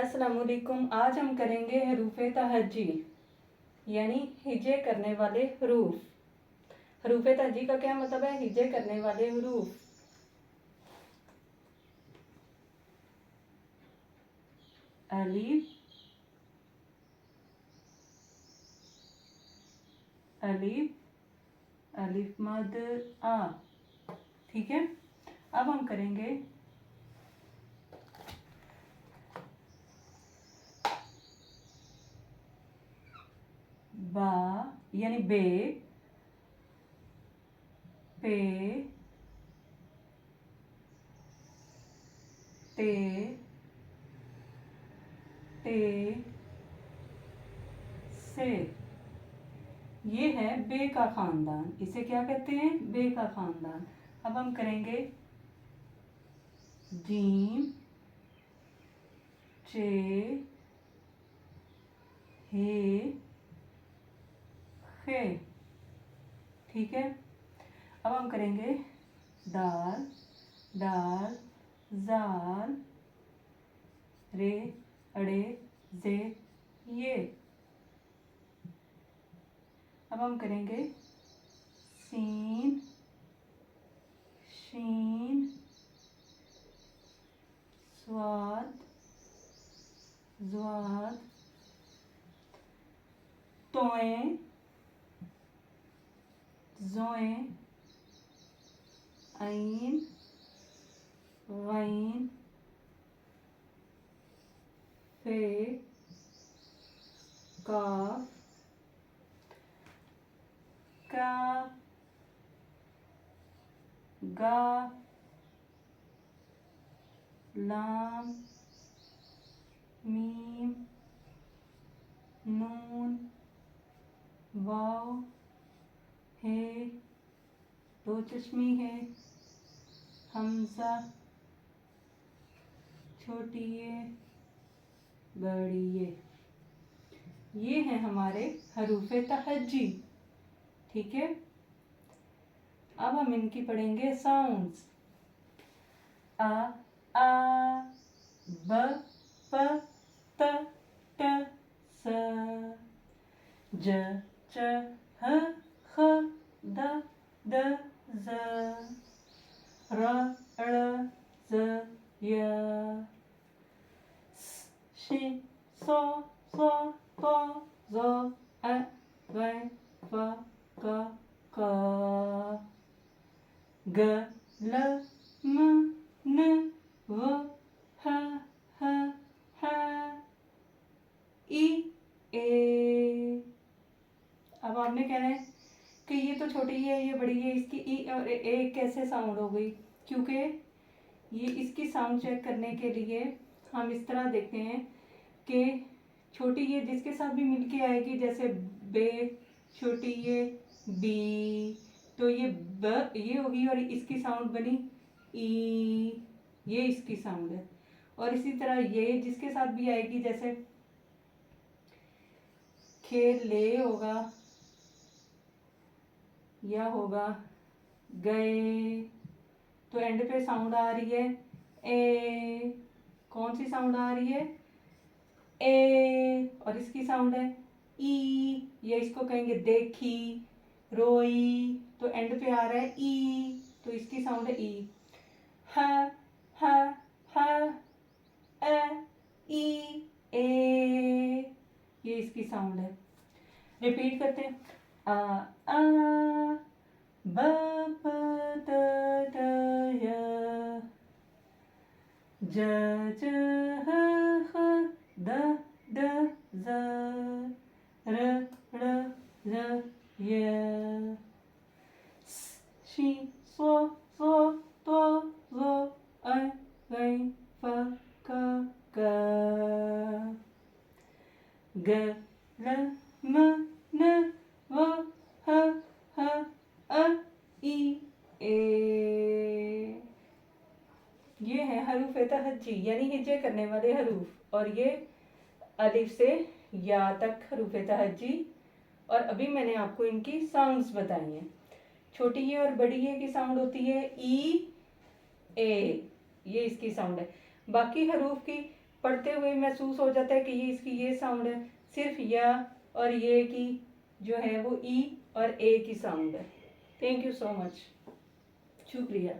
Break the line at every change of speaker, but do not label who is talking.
अस्सलामुअलैकुम। आज हम करेंगे हरूफ तहज्जी यानी हिजे करने वाले हरूफ। हरूफ तहज्जी का क्या मतलब है? हिजे करने वाले हरूफ। अलिफ, अलिफ, अलिफ मद आ। ठीक है, अब हम करेंगे बा यानी बे, पे, ते, ते, से। ये है बे का खानदान। इसे क्या कहते हैं? बे का खानदान। अब हम करेंगे जीम, चे, हे, खे। ठीक है, अब हम करेंगे दाल, डाल, जाल, रे, अड़े, जे, ये। अब हम करेंगे सीन, शीन, स्वाद, ज्वाद, तोए, जोए, ऐन, गैन, फे, काफ, काफ, गा, लाम, मीम, नून, वाव, है, दो चश्मी है, हमजा, छोटी बड़ी ये हैं हमारे हरूफ तहज्जी। ठीक है, अब हम इनकी पढ़ेंगे साउंड्स। आ, ब, प, त, ट, स, ज, च, ह, ख, द, द, ज, र, ड़, ज, य, श, सो, तो, ज़, अ, ज़, फ, क, क, ग, ल, म, न, व, ह, ह, ई, ए। अब आपने कहना है कि ये तो छोटी है, ये बड़ी है, इसकी ई और ए कैसे साउंड हो गई? क्योंकि ये इसकी साउंड चेक करने के लिए हम इस तरह देखते हैं कि छोटी ये जिसके साथ भी मिलके आएगी, जैसे बे, छोटी ये बी, तो ये ब ये होगी और इसकी साउंड बनी ई, ये इसकी साउंड है। और इसी तरह ये जिसके साथ भी आएगी, जैसे खेले होगा या होगा गए, तो एंड पे साउंड आ रही है ए। कौन सी साउंड आ रही है? ए। और इसकी साउंड है ई। ये इसको कहेंगे देखी, रोई, तो एंड पे आ रहा है ई, तो इसकी साउंड है ई। ह, ह, ह, अ, ई, ए, ये इसकी साउंड है। रिपीट करते हैं। आ, ब, प, त, य, ज, ज, ह, ख, द, द, ज, र, ड़, ज, य, शी, सो, तो, ज़, अ, ज़, फ, क, ग, ग, ल, म, न, व, ह, अ, ई, ए। ये है हरूफ तहज्जी यानी हिज्जे करने वाले हरूफ। और ये अलिफ से या तक हरूफ तहज्जी। और अभी मैंने आपको इनकी साउंड्स बताई हैं। छोटी ये और बड़ी ये की साउंड होती है ई, ए, ये इसकी साउंड है। बाकी हरूफ की पढ़ते हुए महसूस हो जाता है कि ये इसकी ये साउंड है, सिर्फ या और ये की जो है वो ई और ए की साउंड है। थैंक यू सो मच, शुक्रिया।